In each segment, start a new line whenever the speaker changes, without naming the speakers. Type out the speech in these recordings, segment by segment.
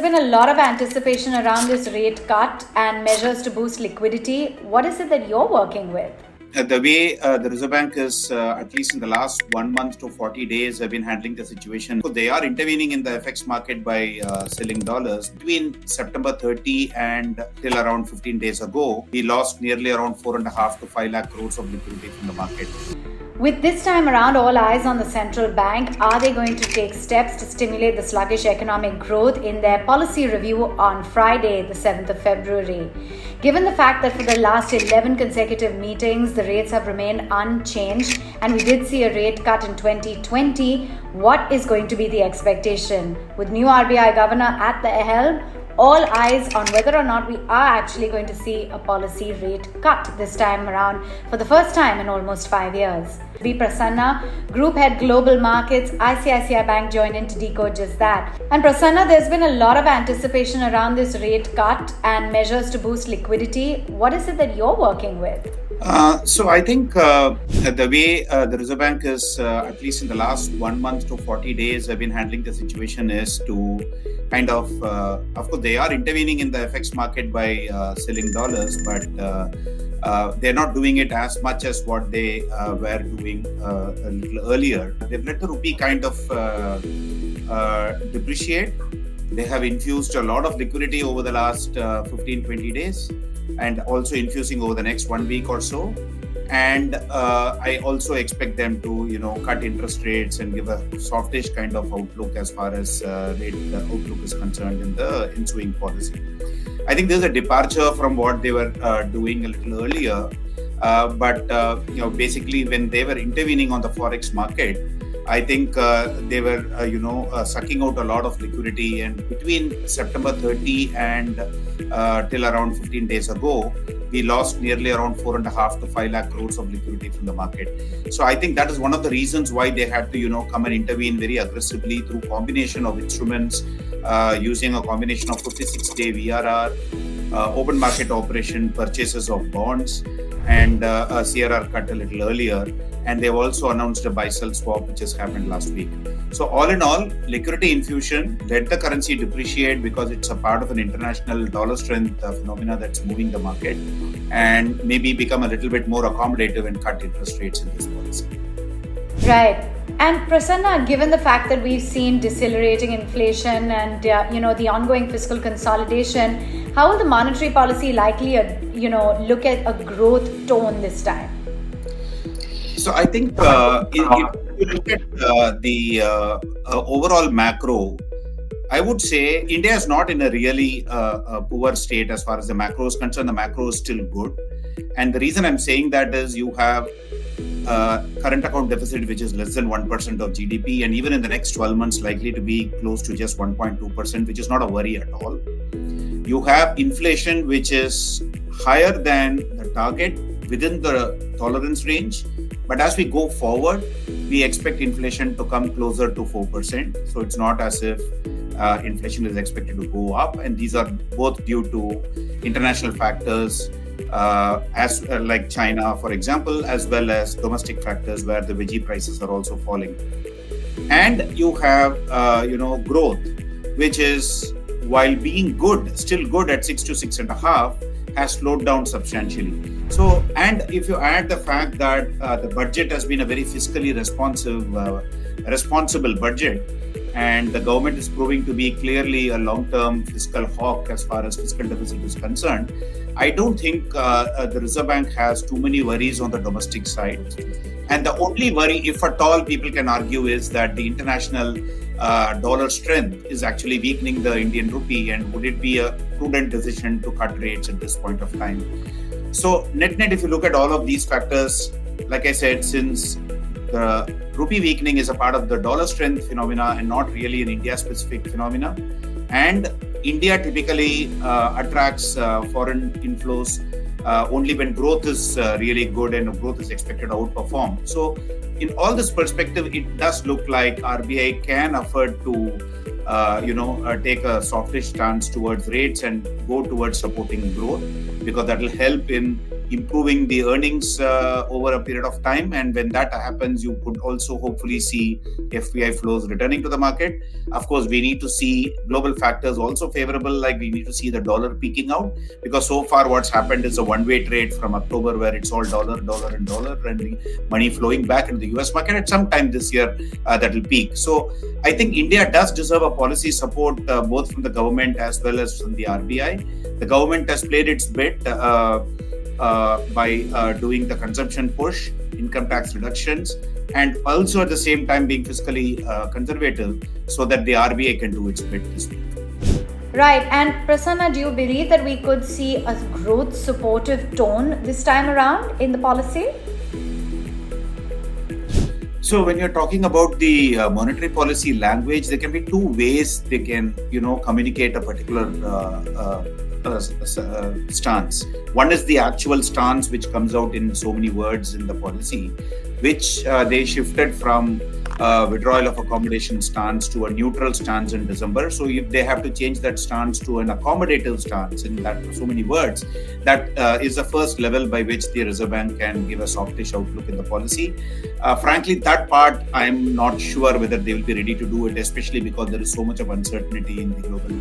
been a lot of anticipation around this rate cut and measures to boost liquidity. What is it that you're working with?
The way the Reserve Bank is, at least in the last 1 month to 40 days, have been handling the situation. So they are intervening in the FX market by selling dollars. Between September 30 and till around 15 days ago, we lost nearly around 4.5 to 5 lakh crores of liquidity from the market.
With this time around all eyes on the central bank, are they going to take steps to stimulate the sluggish economic growth in their policy review on Friday, the 7th of February? Given the fact that for the last 11 consecutive meetings, the rates have remained unchanged and we did see a rate cut in 2020, what is going to be the expectation? With new RBI governor at the helm, all eyes on whether or not we are actually going to see a policy rate cut this time around for the first time in almost 5 years. Prasanna, Group Head Global Markets, ICICI Bank, joined in to decode just that. And Prasanna, there's been a lot of anticipation around this rate cut and measures to boost liquidity. What is it that you're working with?
So I think the way the Reserve Bank is, at least in the last 1 month to 40 days, have been handling the situation is to kind of course, they are intervening in the FX market by selling dollars, but they're not doing it as much as what they were doing a little earlier. They've let the rupee kind of depreciate. They have infused a lot of liquidity over the last 15-20 days and also infusing over the next 1 week or so. And I also expect them to, cut interest rates and give a softish kind of outlook as far as rate outlook is concerned in the ensuing policy. I think there's a departure from what they were doing a little earlier. But basically, when they were intervening on the forex market, I think they were, sucking out a lot of liquidity. And between September 30 and till around 15 days ago, we lost nearly around 4.5 to 5 lakh crores of liquidity from the market. So I think that is one of the reasons why they had to, come and intervene very aggressively through combination of instruments, using a combination of 56-day VRR, open market operation, purchases of bonds, and a CRR cut a little earlier. And they've also announced a buy-sell swap, which has happened last week. So all in all, liquidity infusion let the currency depreciate because it's a part of an international dollar strength phenomena that's moving the market, and maybe become a little bit more accommodative and cut interest rates in this policy.
Right. And Prasanna, given the fact that we've seen decelerating inflation and the ongoing fiscal consolidation, how will the monetary policy likely look at a growth tone this time?
So I think if you look at the overall macro, I would say India is not in a really poor state as far as the macro is concerned. The macro is still good. And the reason I'm saying that is you have current account deficit, which is less than 1% of GDP, and even in the next 12 months likely to be close to just 1.2%, which is not a worry at all. You have inflation, which is higher than the target within the tolerance range. But as we go forward, we expect inflation to come closer to 4%. So it's not as if inflation is expected to go up. And these are both due to international factors, like China, for example, as well as domestic factors where the veggie prices are also falling. And you have, growth, which is, while being good, still good at 6 to 6.5%, has slowed down substantially. So, and if you add the fact that the budget has been a very fiscally responsible budget, and the government is proving to be clearly a long-term fiscal hawk as far as fiscal deficit is concerned, I don't think the Reserve Bank has too many worries on the domestic side. And the only worry, if at all, people can argue is that the international dollar strength is actually weakening the Indian rupee, and would it be a prudent decision to cut rates at this point of time? So net, if you look at all of these factors, like I said, since the rupee weakening is a part of the dollar strength phenomena and not really an India-specific phenomena, and India typically attracts foreign inflows only when growth is really good and growth is expected to outperform. So in all this perspective, it does look like RBI can afford to take a softish stance towards rates and go towards supporting growth, because that will help in improving the earnings over a period of time. And when that happens, you could also hopefully see FPI flows returning to the market. Of course, we need to see global factors also favorable, like we need to see the dollar peaking out, because so far what's happened is a one-way trade from October where it's all dollar, and the money flowing back into the US market. At some time this year, that will peak. So I think India does deserve a policy support both from the government as well as from the RBI. The government has played its bit by doing the consumption push, income tax reductions, and also at the same time being fiscally conservative so that the RBI can do its bit this week.
Right. And Prasanna, do you believe that we could see a growth supportive tone this time around in the policy?
So when you're talking about the monetary policy language, there can be two ways they can, communicate a particular stance. One is the actual stance, which comes out in so many words in the policy, which they shifted from withdrawal of accommodation stance to a neutral stance in December. So if they have to change that stance to an accommodative stance in that so many words, that is the first level by which the Reserve Bank can give a softish outlook in the policy. Frankly, that part I'm not sure whether they will be ready to do it, especially because there is so much of uncertainty in the global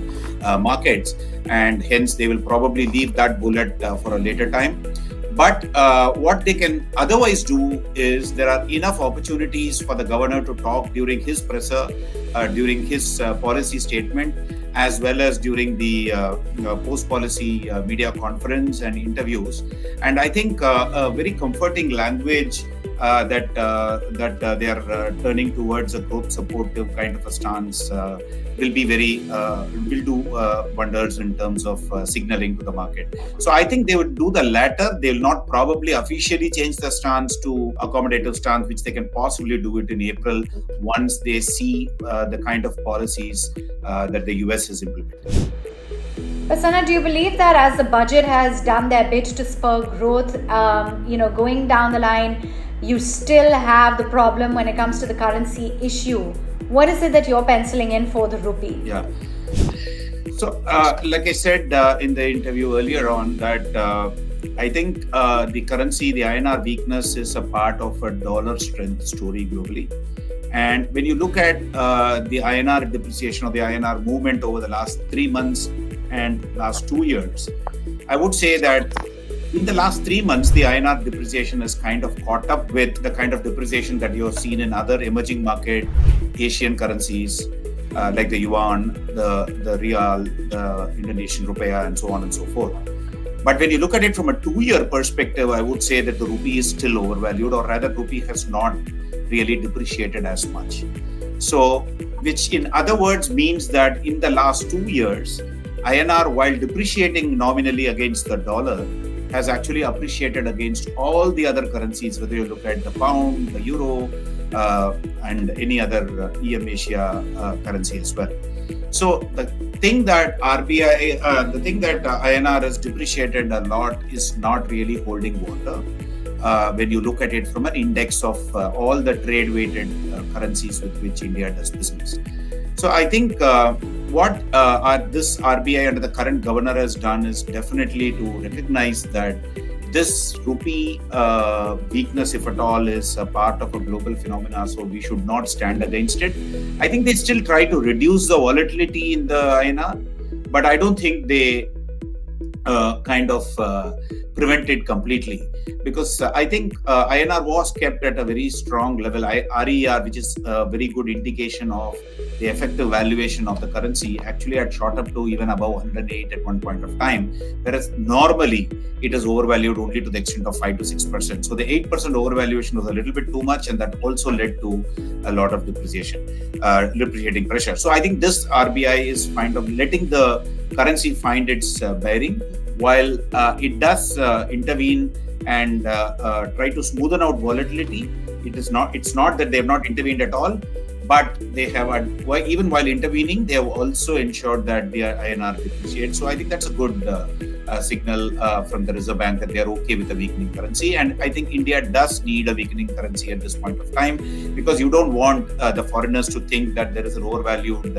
markets, and hence they will probably leave that bullet for a later time. But what they can otherwise do is there are enough opportunities for the governor to talk during his presser, during his policy statement, as well as during the post-policy media conference and interviews. And I think a very comforting language that they are turning towards a growth supportive kind of a stance will do wonders in terms of signaling to the market. So I think they would do the latter. They will not probably officially change the stance to accommodative stance, which they can possibly do it in April once they see the kind of policies that the US has implemented.
Prasanna, do you believe that as the budget has done their bit to spur growth, going down the line, you still have the problem when it comes to the currency issue? What is it that you're penciling in for the rupee?
Yeah. So, like I said in the interview earlier on, that I think the currency, the INR weakness is a part of a dollar strength story globally. And when you look at the INR depreciation or the INR movement over the last 3 months and last 2 years, I would say that in the last 3 months, the INR depreciation has kind of caught up with the kind of depreciation that you have seen in other emerging market Asian currencies like the yuan, the rial, the Indonesian rupiah, and so on and so forth. But when you look at it from a 2-year perspective, I would say that the rupee is still overvalued, or rather rupee has not really depreciated as much. So, which in other words means that in the last 2 years, INR, while depreciating nominally against the dollar, has actually appreciated against all the other currencies, whether you look at the pound, the euro, and any other EM Asia currency as well. So the thing that INR has depreciated a lot is not really holding water when you look at it from an index of all the trade-weighted currencies with which India does business. So I think what this RBI under the current governor has done is definitely to recognize that this rupee weakness, if at all, is a part of a global phenomena, so we should not stand against it. I think they still try to reduce the volatility in the INR, but I don't think they prevent it completely, because I think INR was kept at a very strong level. RER, which is a very good indication of the effective valuation of the currency, actually had shot up to even above 108 at one point of time, whereas normally it is overvalued only to the extent of 5 to 6%. So the 8% overvaluation was a little bit too much, and that also led to a lot of depreciating pressure. So I think this RBI is kind of letting the currency find its bearing, while it does intervene and try to smoothen out volatility. It's not that they have not intervened at all, but they have, even while intervening, they have also ensured that the INR depreciates. So I think that's a good signal from the Reserve Bank that they are okay with a weakening currency. And I think India does need a weakening currency at this point of time, because you don't want the foreigners to think that there is an overvalued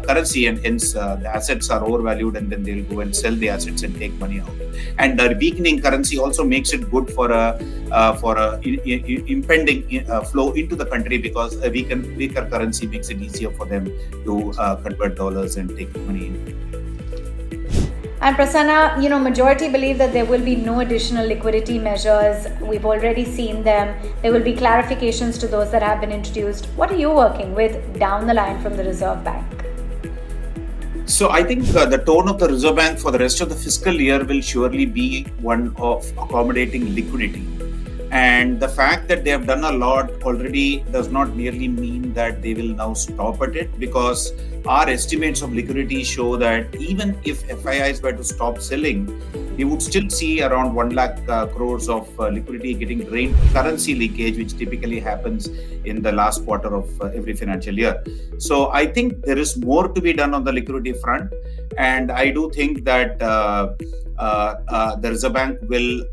currency, and hence the assets are overvalued, and then they'll go and sell the assets and take money out. And the weakening currency also makes it good for a impending flow into the country, because a weaker currency makes it easier for them to convert dollars and take money in.
And Prasanna, majority believe that there will be no additional liquidity measures. We've already seen them. There will be clarifications to those that have been introduced. What are you working with down the line from the Reserve Bank?
So I think the tone of the Reserve Bank for the rest of the fiscal year will surely be one of accommodating liquidity. And the fact that they have done a lot already does not merely mean that they will now stop at it, because our estimates of liquidity show that even if FIIs were to stop selling, we would still see around 1 lakh crores of liquidity getting drained, currency leakage, which typically happens in the last quarter of every financial year. So I think there is more to be done on the liquidity front. And I do think that the Reserve Bank will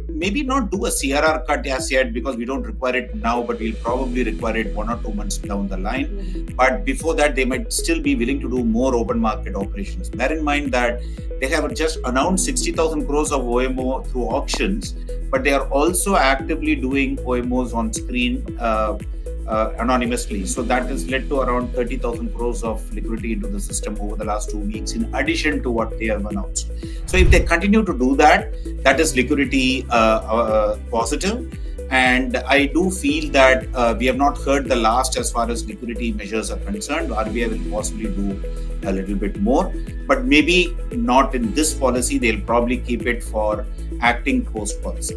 maybe not do a CRR cut as yet, because we don't require it now, but we'll probably require it 1 or 2 months down the line. But before that, they might still be willing to do more open market operations. Bear in mind that they have just announced 60,000 crores of OMO through auctions, but they are also actively doing OMOs on screen anonymously. So that has led to around 30,000 crores of liquidity into the system over the last 2 weeks, in addition to what they have announced. So if they continue to do that, that is liquidity positive. And I do feel that we have not heard the last as far as liquidity measures are concerned. RBI will possibly do a little bit more, but maybe not in this policy. They'll probably keep it for acting post policy.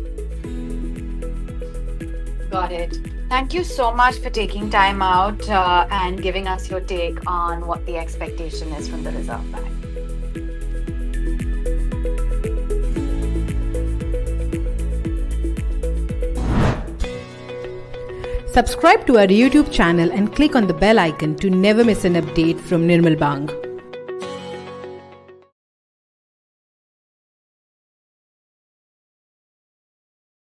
Got it. Thank you so much for taking time out and giving us your take on what the expectation is from the Reserve Bank.
Subscribe to our YouTube channel and click on the bell icon to never miss an update from Nirmal Bang.